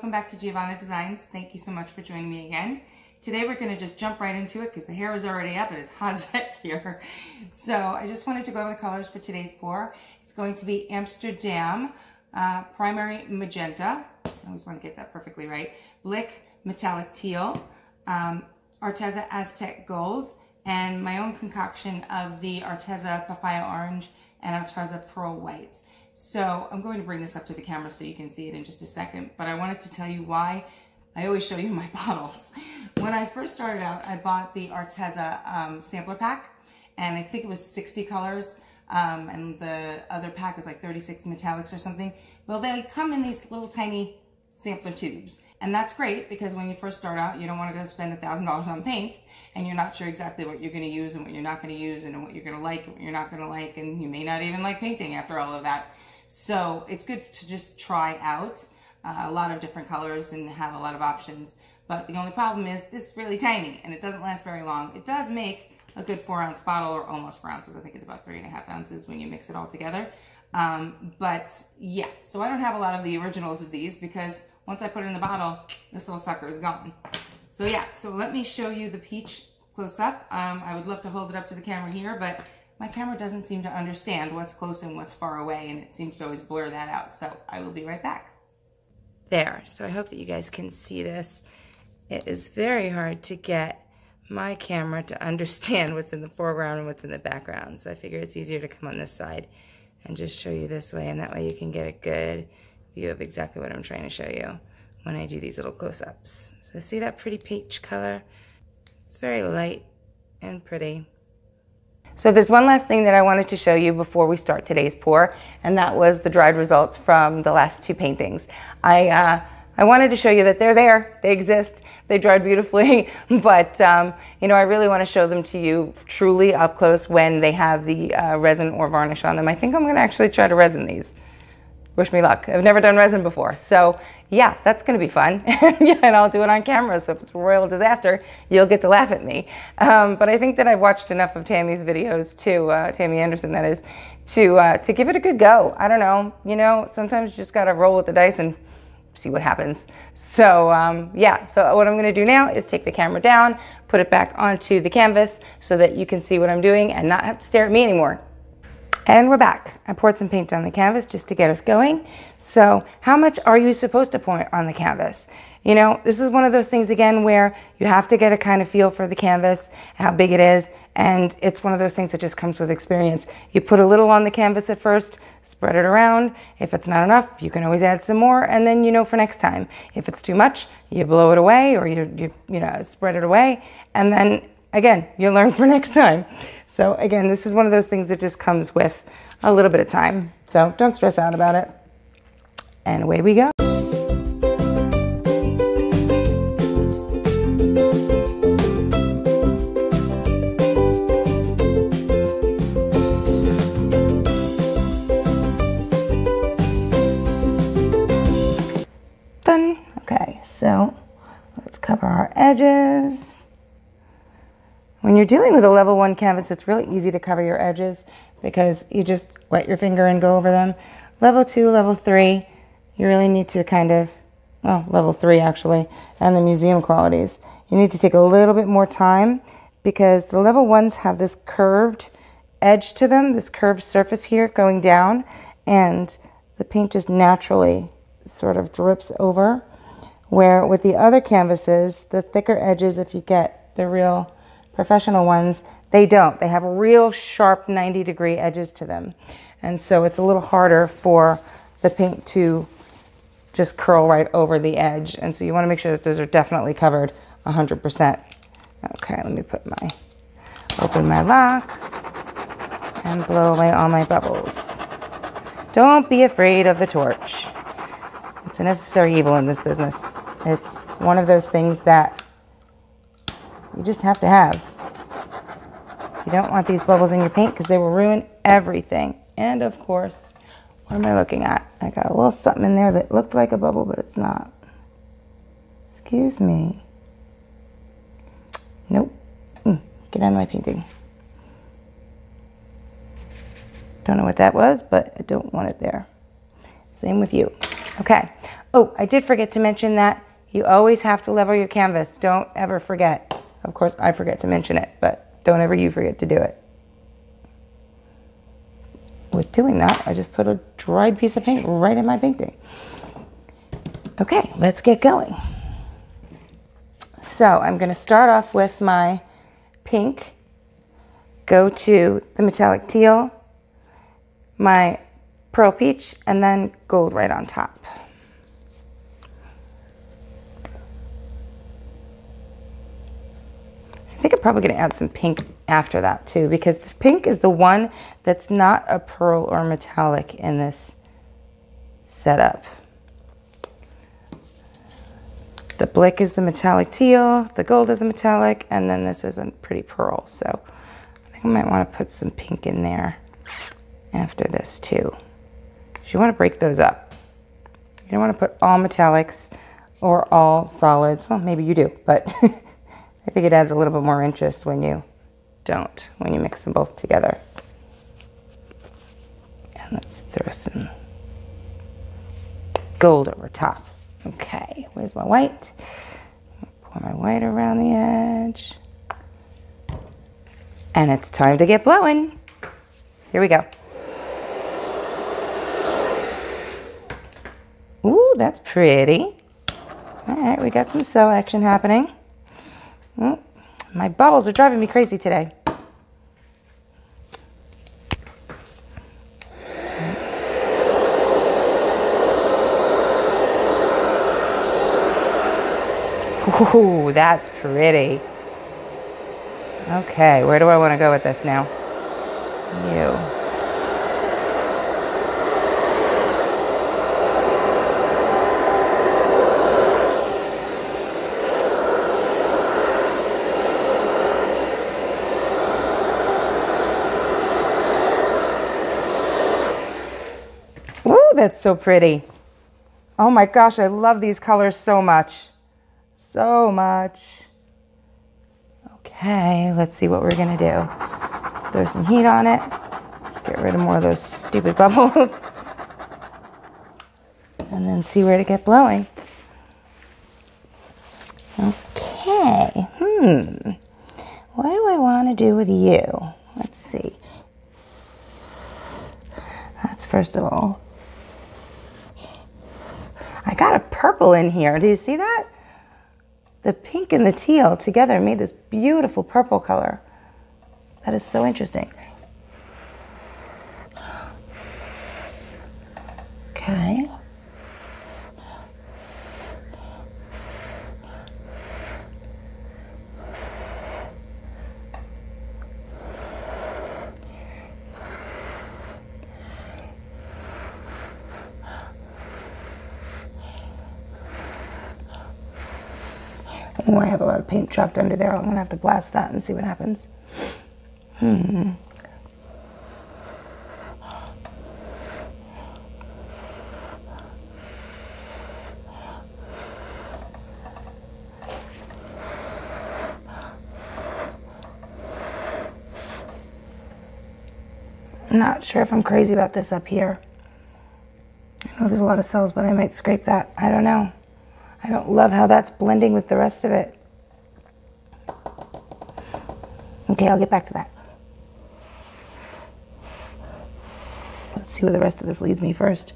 welcome back to Giovanna Designs. Thank you so much for joining me again. Today we're going to just jump right into it because the hair is already up. It is hot as heck here. So I just wanted to go over the colors for today's pour. It's going to be Amsterdam, Primary Magenta. I always want to get that perfectly right. BLICK, Metallic Teal, ARTEZA Aztec Gold, and my own concoction of the ARTEZA Papaya Orange and ARTEZA Pearl White. So I'm going to bring this up to the camera so you can see it in just a second, but I wanted to tell you why I always show you my bottles. When I first started out, I bought the ARTEZA sampler pack, and I think it was 60 colors, and the other pack was like 36 metallics or something. Well, they come in these little tiny sampler tubes, and that's great because when you first start out, you don't want to go spend $1,000 on paint, and you're not sure exactly what you're going to use and what you're not going to use, and what you're going to like and what you're not going to like, and you may not even like painting after all of that. So it's good to just try out a lot of different colors and have a lot of options. But the only problem is this is really tiny and it doesn't last very long. It does make a good 4-ounce bottle, or almost 4 ounces. I think it's about 3.5 ounces when you mix it all together. But yeah, so I don't have a lot of the originals of these because once I put it in the bottle, this little sucker is gone. So yeah, so let me show you the peach close up. I would love to hold it up to the camera here, but my camera doesn't seem to understand what's close and what's far away, and it seems to always blur that out. So I will be right back. There, so I hope that you guys can see this. It is very hard to get my camera to understand what's in the foreground and what's in the background. So I figure it's easier to come on this side and just show you this way, and that way you can get a good view of exactly what I'm trying to show you when I do these little close-ups. So see that pretty peach color? It's very light and pretty. So there's one last thing that I wanted to show you before we start today's pour, and that was the dried results from the last two paintings. I wanted to show you that they're there, they exist, they dried beautifully, but you know, I really want to show them to you truly up close when they have the resin or varnish on them. I think I'm going to actually try to resin these. Wish me luck. I've never done resin before, so yeah, that's going to be fun. Yeah, and I'll do it on camera, so if it's a royal disaster, you'll get to laugh at me. But I think that I've watched enough of Tammy's videos, too, Tammy Anderson, that is, to give it a good go. I don't know, you know, sometimes you just got to roll with the dice and see what happens. So yeah, so what I'm going to do now is take the camera down, put it back onto the canvas so that you can see what I'm doing and not have to stare at me anymore. And we're back. I poured some paint on the canvas just to get us going. So how much are you supposed to pour on the canvas? You know, this is one of those things again where you have to get a kind of feel for the canvas, how big it is, and it's one of those things that just comes with experience. You put a little on the canvas at first, spread it around. If it's not enough, you can always add some more, and then you know for next time. If it's too much, you blow it away, or you know, spread it away, and then again, you'll learn for next time. So again, this is one of those things that just comes with a little bit of time. So don't stress out about it. And away we go. Done. Okay, so let's cover our edges. When you're dealing with a level 1 canvas, it's really easy to cover your edges because you just wet your finger and go over them. Level 2, level 3, you really need to kind of, well, level 3 actually, and the museum qualities. You need to take a little bit more time because the level 1s have this curved edge to them, this curved surface here going down, and the paint just naturally sort of drips over. Where with the other canvases, the thicker edges, if you get the real professional ones, they don't. They have real sharp 90-degree edges to them. And so it's a little harder for the paint to just curl right over the edge. And so you want to make sure that those are definitely covered 100%. Okay, let me open my lock and blow away all my bubbles. Don't be afraid of the torch. It's a necessary evil in this business. It's one of those things that you just have to have. You don't want these bubbles in your paint because they will ruin everything. And of course, what am I looking at? I got a little something in there that looked like a bubble, but it's not. Excuse me. Nope. Get out of my painting. Don't know what that was, but I don't want it there. Same with you. Okay, Oh, I did forget to mention that you always have to level your canvas. Don't ever forget. Of course, I forget to mention it, but don't ever you forget to do it. With doing that, I just put a dried piece of paint right in my painting. Okay, let's get going. So I'm going to start off with my pink, go to the metallic teal, my pearl peach, and then gold right on top. I think I'm probably going to add some pink after that too, because the pink is the one that's not a pearl or metallic in this setup. The BLICK is the metallic teal, the gold is a metallic, and then this is a pretty pearl. So I think I might want to put some pink in there after this too. You want to break those up. You don't want to put all metallics or all solids. Well, maybe you do, but I think it adds a little bit more interest when you don't, when you mix them both together. And let's throw some gold over top. Okay, where's my white? Pour my white around the edge. And it's time to get blowing. Here we go. Ooh, that's pretty. All right, we got some cell action happening. My bubbles are driving me crazy today. Ooh, that's pretty. Okay, where do I want to go with this now? You. Ooh, that's so pretty. Oh my gosh, I love these colors so much. So much. Okay, let's see what we're gonna do. Let's throw some heat on it. Get rid of more of those stupid bubbles. And then see where to get blowing. Okay, what do I want to do with you? Let's see. That's first of all. I got a purple in here. Do you see that? The pink and the teal together made this beautiful purple color. That is so interesting. Okay. Oh, I have a lot of paint trapped under there. I'm going to have to blast that and see what happens. I'm not sure if I'm crazy about this up here. I know there's a lot of cells, but I might scrape that. I don't know. I don't love how that's blending with the rest of it. Okay, I'll get back to that. Let's see where the rest of this leads me first.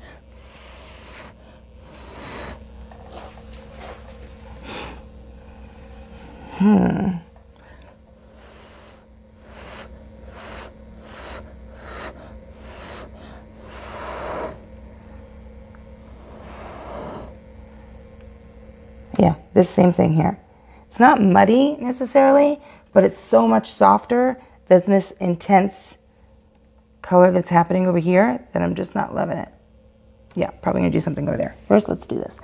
Yeah, this same thing here. It's not muddy necessarily, but it's so much softer than this intense color that's happening over here that I'm just not loving it. Yeah, probably gonna do something over there. First, let's do this.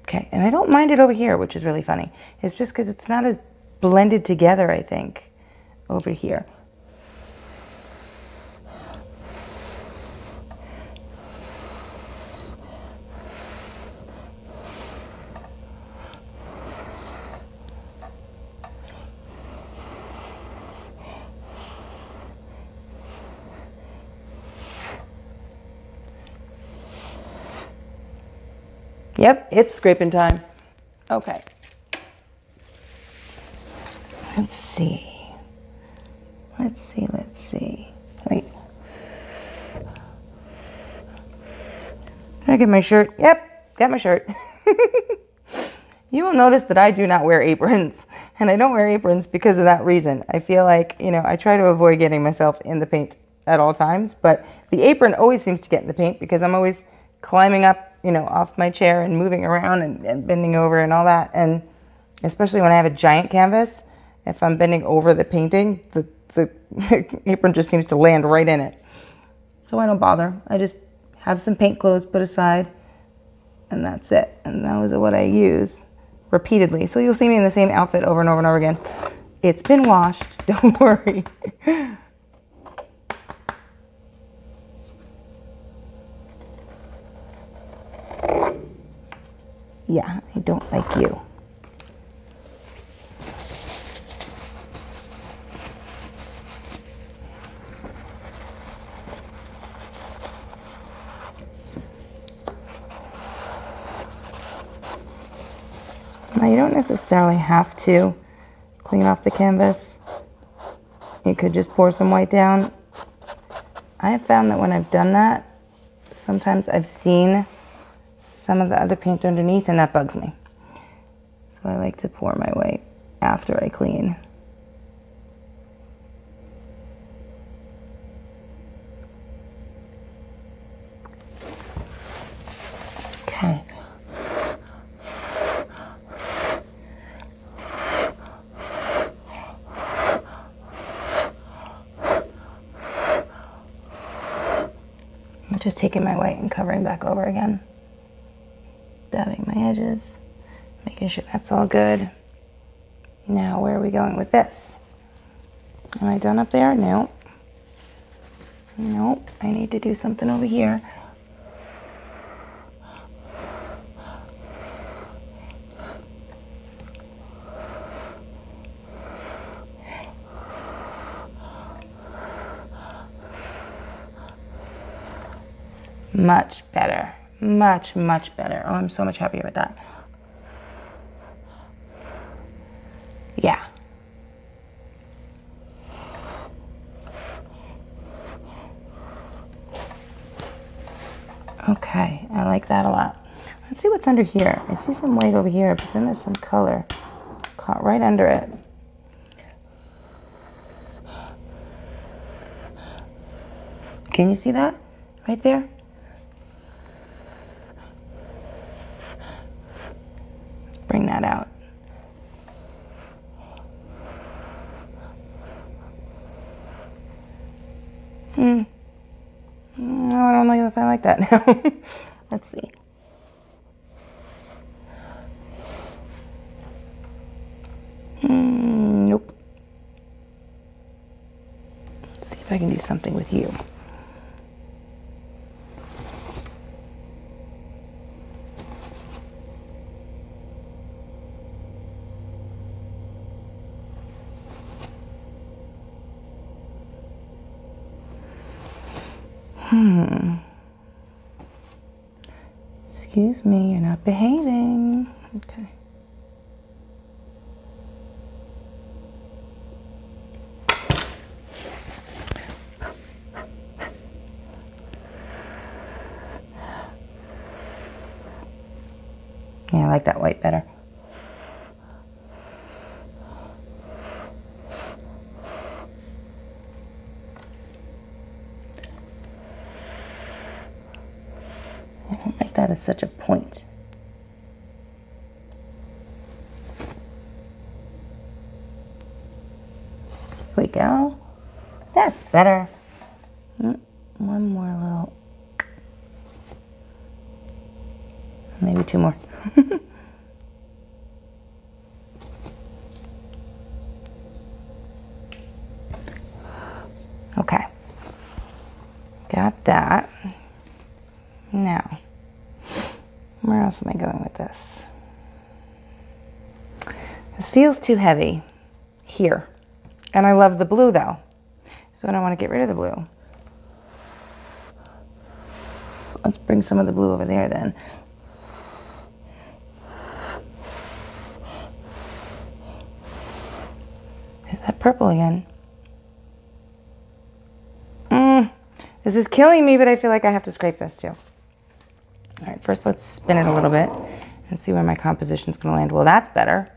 Okay, and I don't mind it over here, which is really funny. It's just because it's not as blended together, I think, over here. Yep, it's scraping time. Okay. Let's see. Let's see. Wait. Did I get my shirt? Yep, got my shirt. You will notice that I do not wear aprons, and I don't wear aprons because of that reason. I feel like, you know, I try to avoid getting myself in the paint at all times, but the apron always seems to get in the paint because I'm always climbing up, you know, off my chair and moving around and bending over and all that. And especially when I have a giant canvas, if I'm bending over the painting, the apron just seems to land right in it. So I don't bother. I just have some paint clothes put aside, and that's it. And those are what I use repeatedly. So you'll see me in the same outfit over and over and over again. It's been washed, don't worry. Yeah, I don't like you. Now, you don't necessarily have to clean off the canvas. You could just pour some white down. I have found that when I've done that, sometimes I've seen some of the other paint underneath, and that bugs me. So I like to pour my white after I clean. Okay. I'm just taking my white and covering back over again. Dabbing my edges, making sure that's all good. Now, where are we going with this? Am I done up there? No. Nope, I need to do something over here. Much better. Much, much better. Oh, I'm so much happier with that. Yeah. Okay, I like that a lot. Let's see what's under here. I see some white over here, but then there's some color caught right under it. Can you see that? Right there? Bring that out. No, I don't know if I like that now. Let's see. Nope. Let's see if I can do something with you. Excuse me, you're not behaving. Okay. Yeah, I like that white better. I don't like that as such a point. Here we go. That's better. One more little. Maybe two more. Okay. Got that. Now, where else am I going with this? This feels too heavy here. And I love the blue though. So I don't want to get rid of the blue. Let's bring some of the blue over there then. There's that purple again. This is killing me, but I feel like I have to scrape this too. All right, first let's spin it a little bit and see where my composition's gonna land. Well, that's better.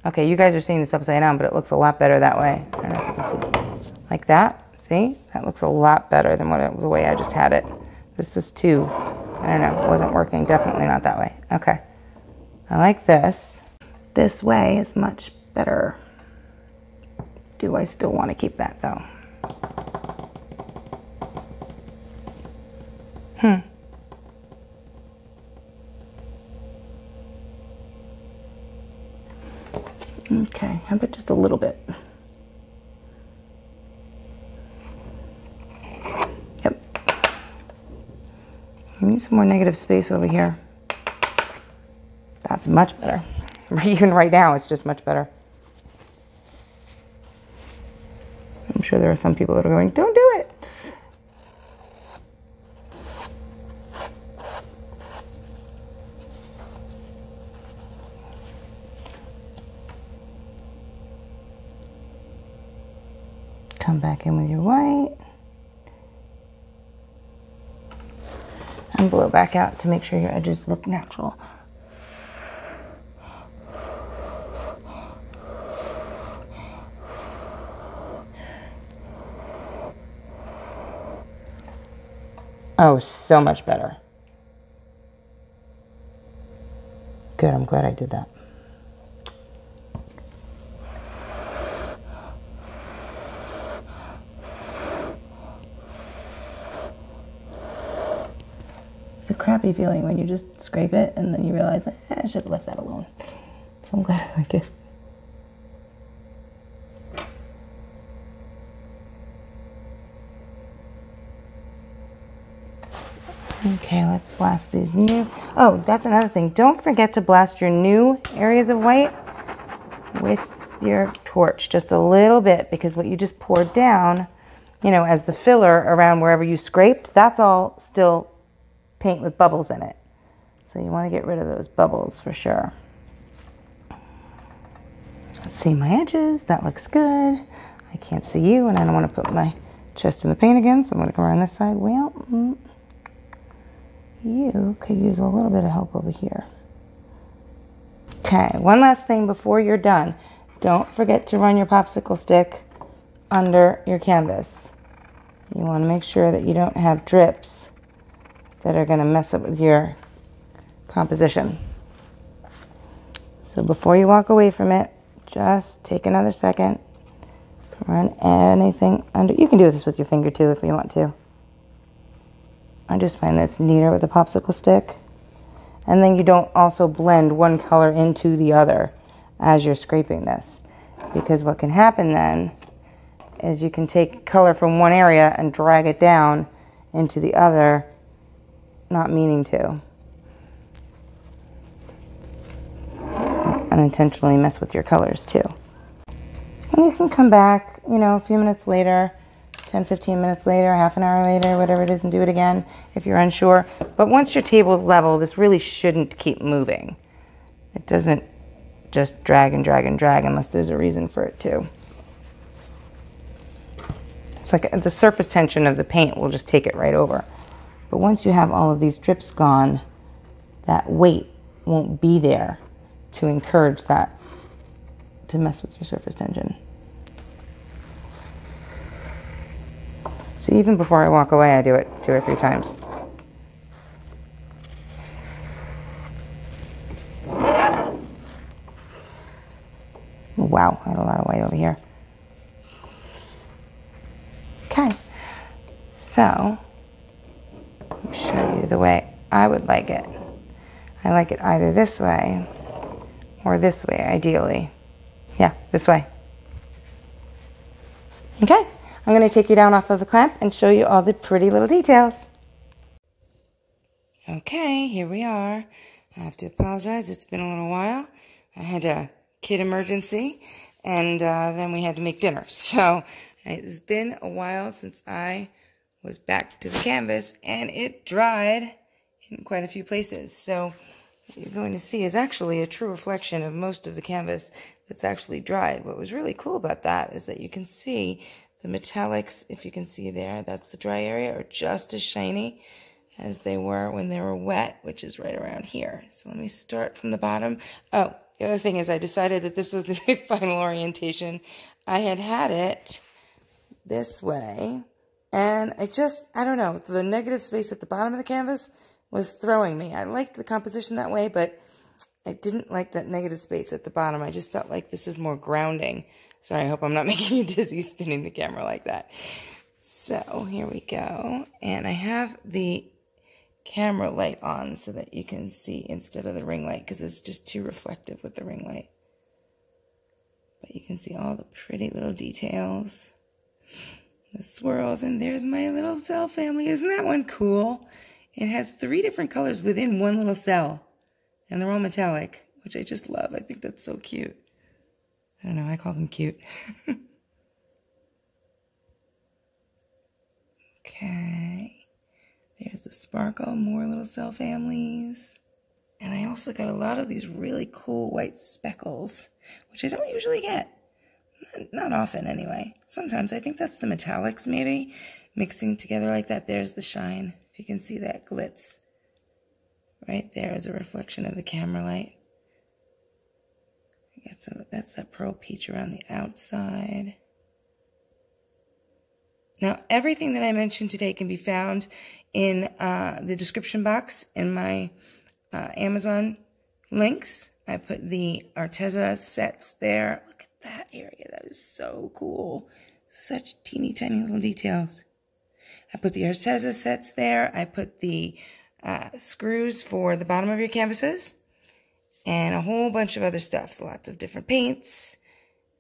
Okay, you guys are seeing this upside down, but it looks a lot better that way. I don't know if you can see. Like that, see? That looks a lot better than the way I just had it. This was too, I don't know, it wasn't working. Definitely not that way. Okay, I like this. This way is much better. Do I still want to keep that though? Okay, how about just a little bit? Yep. I need some more negative space over here. That's much better. Even right now, it's just much better. I'm sure there are some people that are going, don't do it. Come back in with your white. And blow back out to make sure your edges look natural. Oh, so much better. Good, I'm glad I did that. It's a crappy feeling when you just scrape it and then you realize, I should have left that alone. So I'm glad I like it. Okay, let's blast these new. Oh, that's another thing. Don't forget to blast your new areas of white with your torch just a little bit, because what you just poured down, you know, as the filler around wherever you scraped, that's all still paint with bubbles in it. So you want to get rid of those bubbles for sure. Let's see my edges. That looks good. I can't see you, and I don't want to put my chest in the paint again, so I'm going to go around this side. Well, you could use a little bit of help over here. Okay, one last thing before you're done. Don't forget to run your popsicle stick under your canvas. You want to make sure that you don't have drips that are going to mess up with your composition. So before you walk away from it, just take another second. Run anything under. You can do this with your finger too if you want to. I just find that's neater with a popsicle stick. And then you don't also blend one color into the other as you're scraping this. Because what can happen then is you can take color from one area and drag it down into the other, not meaning to. Unintentionally mess with your colors too. And you can come back, you know, a few minutes later, 10, 15 minutes later, half an hour later, whatever it is, and do it again if you're unsure. But once your table's level, this really shouldn't keep moving. It doesn't just drag and drag and drag unless there's a reason for it to. It's like the surface tension of the paint will just take it right over. But once you have all of these drips gone, that weight won't be there to encourage that to mess with your surface tension. So even before I walk away, I do it 2 or 3 times. Wow, I had a lot of white over here. Okay, so let me show you the way I would like it. I like it either this way or this way, ideally. Yeah, this way. Okay. I'm going to take you down off of the clamp and show you all the pretty little details. Okay, here we are. I have to apologize. It's been a little while. I had a kid emergency, and then we had to make dinner. So it's been a while since I was back to the canvas, and it dried in quite a few places. So what you're going to see is actually a true reflection of most of the canvas. that's actually dried. What was really cool about that is that you can see the metallics, if you can see there, that's the dry area, are just as shiny as they were when they were wet, which is right around here. So let me start from the bottom. Oh, the other thing is I decided that this was the final orientation. I had it this way, and I don't know, the negative space at the bottom of the canvas was throwing me. I liked the composition that way, but I didn't like that negative space at the bottom. I just felt like this is more grounding. Sorry, I hope I'm not making you dizzy spinning the camera like that. So here we go. And I have the camera light on so that you can see instead of the ring light, because it's just too reflective with the ring light. But you can see all the pretty little details. The swirls, and there's my little cell family. Isn't that one cool? It has 3 different colors within one little cell. And they're all metallic, which I just love. I think that's so cute. I don't know, I call them cute. Okay. There's the sparkle, more little cell families. And I also got a lot of these really cool white speckles, which I don't usually get. Not often, anyway. Sometimes. I think that's the metallics, maybe, mixing together like that. There's the shine. If you can see that glitz. Right there is a reflection of the camera light. That's that pearl peach around the outside. Now, everything that I mentioned today can be found in the description box in my Amazon links. I put the ARTEZA sets there. Look at that area. That is so cool. Such teeny tiny little details. I put the ARTEZA sets there. I put the screws for the bottom of your canvases, and a whole bunch of other stuff. So lots of different paints,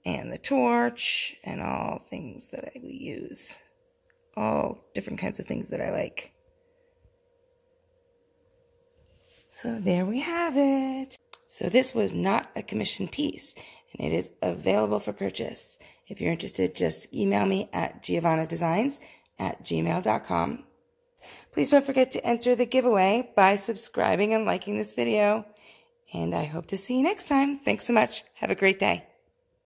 and the torch, and all things that we use. All different kinds of things that I like. So there we have it. So this was not a commissioned piece, and it is available for purchase. If you're interested, just email me at giovannadesigns@gmail.com. Please don't forget to enter the giveaway by subscribing and liking this video. And I hope to see you next time. Thanks so much. Have a great day.